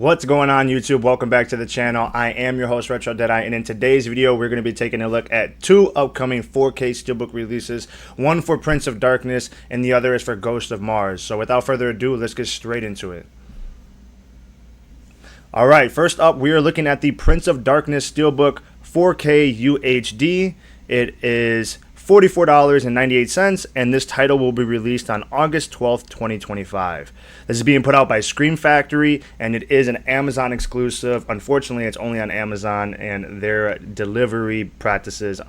What's going on, YouTube? Welcome back to the channel. I am your host, Retro Deadeye, and in today's video, we're going to be taking a look at two upcoming 4K Steelbook releases. One for Prince of Darkness, and the other is for Ghost of Mars. So without further ado, let's get straight into it. Alright, first up, we are looking at the Prince of Darkness Steelbook 4K UHD. It is $44.98, and this title will be released on August 12th, 2025. This is being put out by Scream Factory, and it is an Amazon exclusive. Unfortunately, it's only on Amazon, and their delivery practices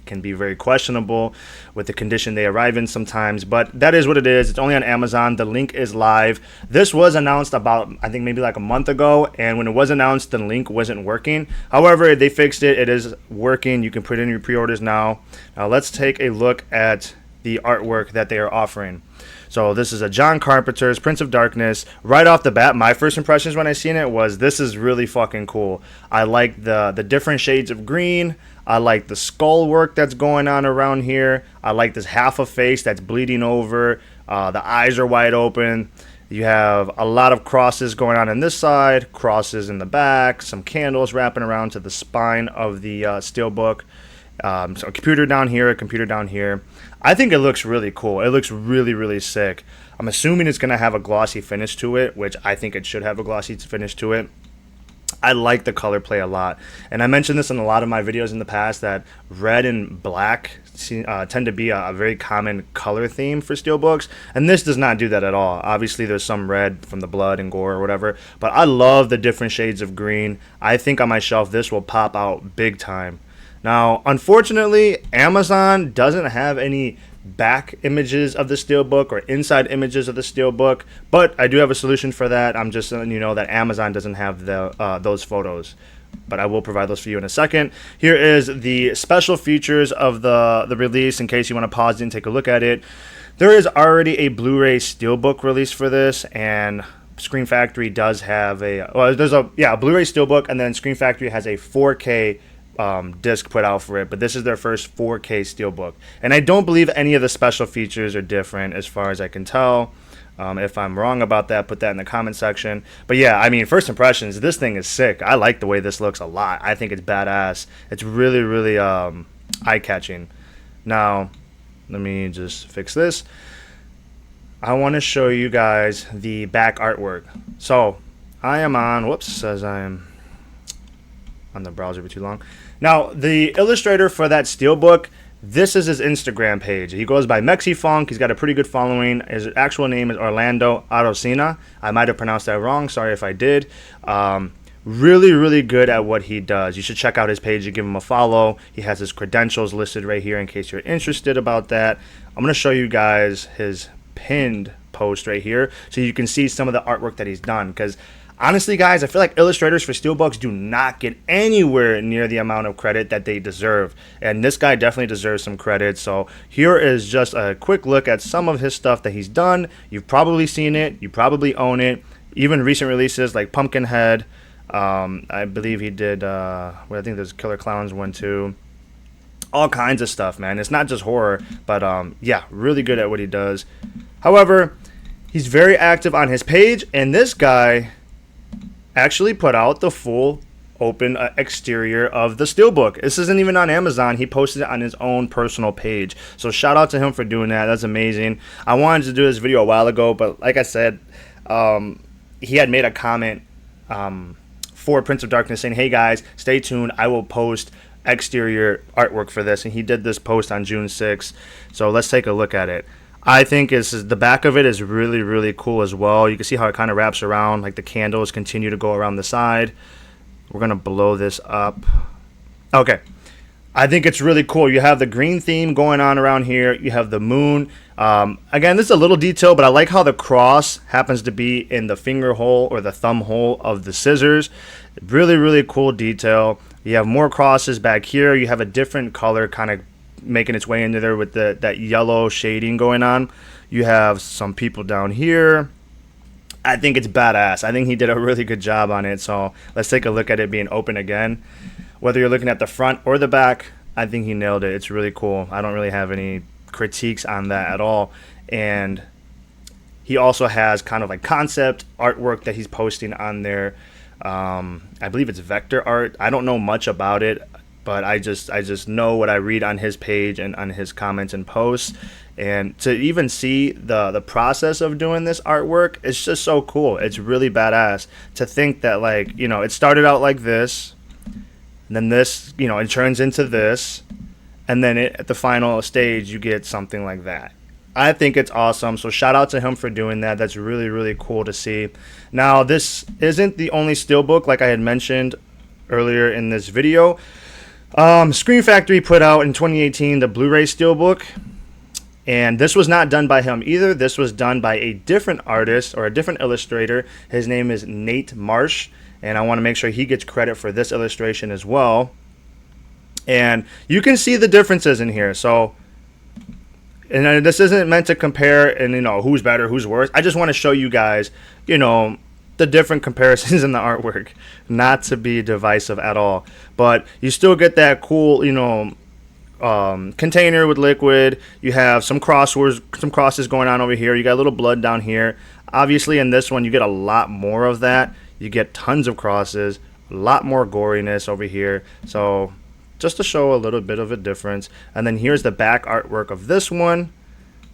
can be very questionable with the condition they arrive in sometimes, but that is what it is. It's only on Amazon. The link is live. This was announced about, I think, maybe like a month ago, and when it was announced, the link wasn't working. However, they fixed it. It is working. You can put in your pre-orders now. Now let's take a look at the artwork that they are offering. So this is a John Carpenter's Prince of Darkness. Right off the bat, my first impressions when I seen it was this is really fucking cool. I like the different shades of green. I like the skull work that's going on around here. I like this half a face that's bleeding over. The eyes are wide open. You have a lot of crosses going on this side, crosses in the back, some candles wrapping around to the spine of the Steelbook. So a computer down here, a computer down here. I think it looks really cool. It looks really, really sick. I'm assuming it's going to have a glossy finish to it, which I think it should have a glossy finish to it. I like the color play a lot. And I mentioned this in a lot of my videos in the past that red and black tend to be a very common color theme for Steelbooks. And this does not do that at all. Obviously, there's some red from the blood and gore or whatever. But I love the different shades of green. I think on my shelf, this will pop out big time. Now, unfortunately, Amazon doesn't have any back images of the Steelbook or inside images of the Steelbook, but I do have a solution for that. I'm just letting you know that Amazon doesn't have those photos, but I will provide those for you in a second. Here is the special features of the release in case you want to pause it and take a look at it. There is already a Blu-ray Steelbook release for this, and Scream Factory does have there's a Blu-ray Steelbook, and then Scream Factory has a 4K disc put out for it, but this is their first 4K Steelbook, and I don't believe any of the special features are different as far as I can tell. If I'm wrong about that, put that in the comment section. But yeah, I mean, first impressions, this thing is sick. I like the way this looks a lot. I think it's badass. It's really, really eye-catching. Now, let me just fix this. I want to show you guys the back artwork. So I am on, whoops, says I am on the browser for too long. Now, the illustrator for that Steelbook, this is his Instagram page. He goes by MexiFunk. He's got a pretty good following. His actual name is Orlando Arocena. I might have pronounced that wrong. Sorry if I did. Really, really good at what he does. You should check out his page and give him a follow. He has his credentials listed right here in case you're interested about that. I'm going to show you guys his pinned post right here so you can see some of the artwork that he's done, because honestly, guys, I feel like illustrators for Steelbooks do not get anywhere near the amount of credit that they deserve. And this guy definitely deserves some credit. So here is just a quick look at some of his stuff that he's done. You've probably seen it. You probably own it. Even recent releases like Pumpkinhead. I believe he did, I think there's Killer Clowns 1 too. All kinds of stuff, man. It's not just horror. But yeah, really good at what he does. However, he's very active on his page. And this guy actually put out the full open exterior of the Steelbook. This isn't even on Amazon. He posted it on his own personal page. So shout out to him for doing that. That's amazing. I wanted to do this video a while ago, but like I said, he had made a comment for Prince of Darkness saying, hey guys, stay tuned. I will post exterior artwork for this. And he did this post on June 6th. So let's take a look at it. I think the back of it is really, really cool as well. You can see how it kind of wraps around, like the candles continue to go around the side. We're going to blow this up. Okay. I think it's really cool. You have the green theme going on around here. You have the moon. Again, this is a little detail, but I like how the cross happens to be in the finger hole or the thumb hole of the scissors. Really, really cool detail. You have more crosses back here. You have a different color kind of making its way into there with that yellow shading going on. You have some people down here. I think it's badass. I think he did a really good job on it. So let's take a look at it being open again. Whether you're looking at the front or the back, I think he nailed it. It's really cool. I don't really have any critiques on that at all. And he also has kind of like concept artwork that he's posting on there. I believe it's vector art. I don't know much about it, but I just know what I read on his page and on his comments and posts. And to even see the process of doing this artwork, it's just so cool. It's really badass to think that, like, you know, it started out like this, and then this, you know, it turns into this, and then at the final stage you get something like that. I think it's awesome. So shout out to him for doing that. That's really, really cool to see. Now, this isn't the only Steelbook, like I had mentioned earlier in this video. Screen Factory put out in 2018 the Blu-ray Steelbook, and this was not done by him either. This was done by a different artist or a different illustrator. His name is Nate Marsh, and I want to make sure he gets credit for this illustration as well. And you can see the differences in here. So, and this isn't meant to compare and, you know, who's better, who's worse. I just want to show you guys, you know, the different comparisons in the artwork, not to be divisive at all. But you still get that cool, you know, container with liquid. You have some crosses going on over here. You got a little blood down here. Obviously, in this one, you get a lot more of that. You get tons of crosses, a lot more goriness over here. So just to show a little bit of a difference. And then here's the back artwork of this one.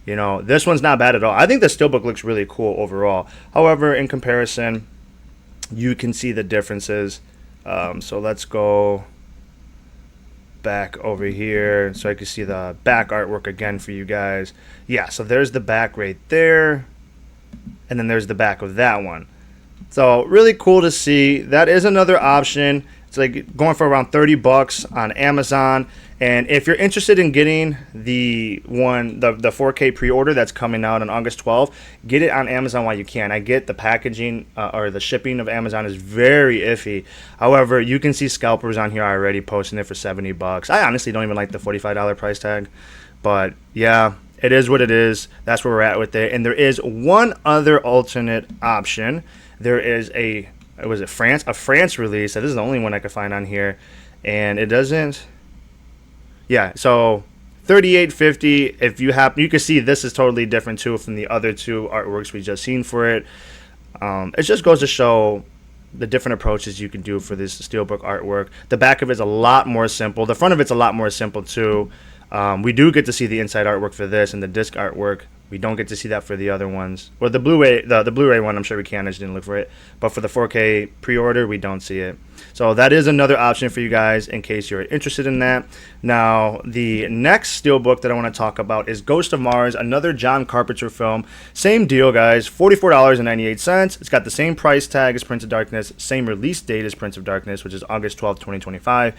You know, this one's not bad at all. I think the Steelbook looks really cool overall. However, in comparison, you can see the differences. So let's go back over here so I can see the back artwork again for you guys. Yeah, so there's the back right there. And then there's the back of that one. So really cool to see. That is another option. It's like going for around $30 on Amazon. And if you're interested in getting the 4K pre-order that's coming out on August 12th, get it on Amazon while you can. I get the packaging or the shipping of Amazon is very iffy. However, you can see scalpers on here already posting it for $70. I honestly don't even like the $45 price tag. But yeah, it is what it is. That's where we're at with it. And there is one other alternate option. There is a France release. This is the only one I could find on here, and it doesn't. Yeah, so $38.50. If you happen, you can see this is totally different too from the other two artworks we just seen for it. It just goes to show the different approaches you can do for this Steelbook artwork. The back of it's a lot more simple. The front of it's a lot more simple too. We do get to see the inside artwork for this and the disc artwork. We don't get to see that for the other ones. Well, the Blu-ray, the Blu-ray one, I'm sure we can. I just didn't look for it. But for the 4K pre-order, we don't see it. So that is another option for you guys in case you're interested in that. Now, the next Steelbook that I want to talk about is Ghost of Mars, another John Carpenter film. Same deal, guys. $44.98. It's got the same price tag as Prince of Darkness, same release date as Prince of Darkness, which is August 12th, 2025.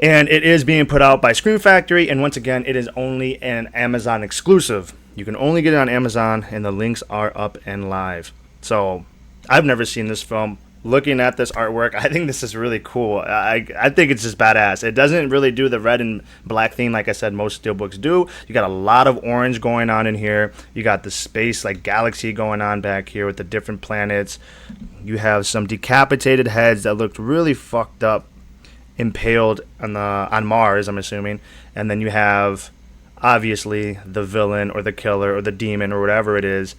And it is being put out by Screen Factory, and once again, it is only an Amazon exclusive. You can only get it on Amazon, and the links are up and live. So, I've never seen this film. Looking at this artwork, I think this is really cool. I think it's just badass. It doesn't really do the red and black theme like I said most Steelbooks do. You got a lot of orange going on in here. You got the space, like galaxy going on back here with the different planets. You have some decapitated heads that looked really fucked up, impaled on Mars, I'm assuming. And then you have, obviously, the villain or the killer or the demon or whatever it is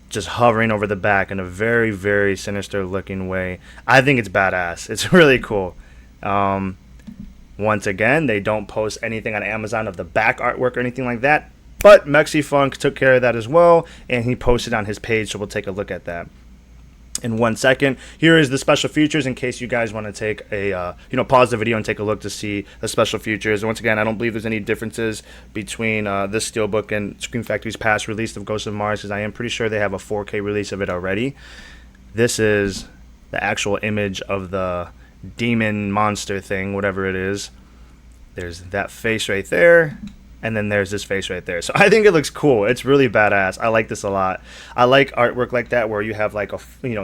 just hovering over the back in a very, very sinister looking way. I think it's badass. It's really cool. Once again, they don't post anything on Amazon of the back artwork or anything like that, but MexiFunk took care of that as well, and he posted on his page, so we'll take a look at that in 1 second. Here is the special features in case you guys want to take a pause the video and take a look to see the special features. Once again, I don't believe there's any differences between this Steelbook and Screen Factory's past release of Ghost of Mars, because I am pretty sure they have a 4K release of it already. This is the actual image of the demon monster thing, whatever it is. There's that face right there, and then there's this face right there. So I think it looks cool. It's really badass. I like this a lot. I like artwork like that where you have like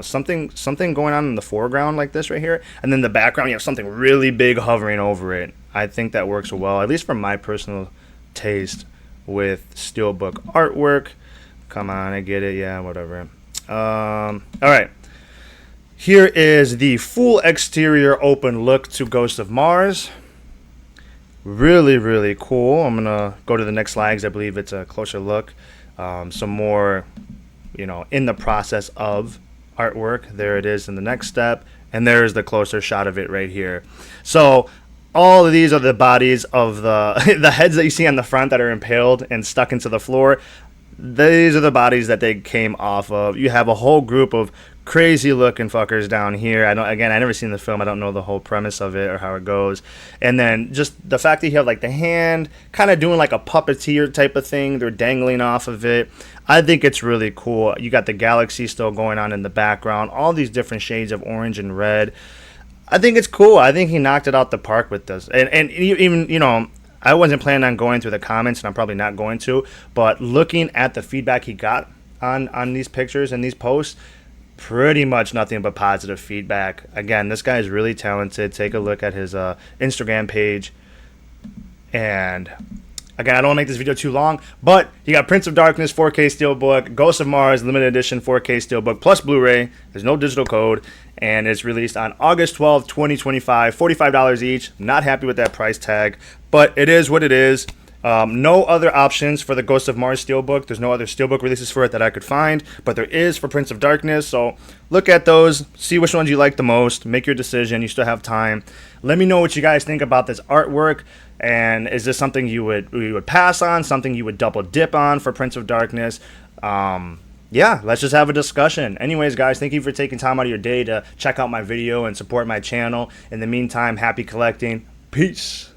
something going on in the foreground like this right here, and then the background you have something really big hovering over it. I think that works well, at least for my personal taste with Steelbook artwork. Come on, I get it. Yeah, whatever. All right. Here is the full exterior open look to Ghost of Mars. Really, really cool. I'm going to go to the next slide because I believe it's a closer look. Some more in the process of artwork. There it is in the next step, and there's the closer shot of it right here. So all of these are the bodies of the the heads that you see on the front that are impaled and stuck into the floor. These are the bodies that they came off of. You have a whole group of crazy looking fuckers down here. I never seen the film. I don't know the whole premise of it or how it goes. And then just the fact that you have like the hand kind of doing like a puppeteer type of thing. They're dangling off of it. I think it's really cool. You got the galaxy still going on in the background. All these different shades of orange and red. I think it's cool. I think he knocked it out the park with this. And even, I wasn't planning on going through the comments, and I'm probably not going to. But looking at the feedback he got on these pictures and these posts, pretty much nothing but positive feedback. Again, this guy is really talented. Take a look at his Instagram page. And again, I don't want to make this video too long, but you got Prince of Darkness 4K Steelbook, Ghost of Mars limited edition 4K Steelbook plus Blu-ray. There's no digital code, and it's released on August 12th, 2025. $45 each. Not happy with that price tag, but it is what it is. No other options for the Ghost of Mars Steelbook. There's no other Steelbook releases for it that I could find, but there is for Prince of Darkness. So look at those, see which ones you like the most, make your decision. You still have time. Let me know what you guys think about this artwork, and is this something you would pass on, something you would double dip on for Prince of Darkness? Yeah, let's just have a discussion. Anyways, guys, thank you for taking time out of your day to check out my video and support my channel. In the meantime, happy collecting. Peace.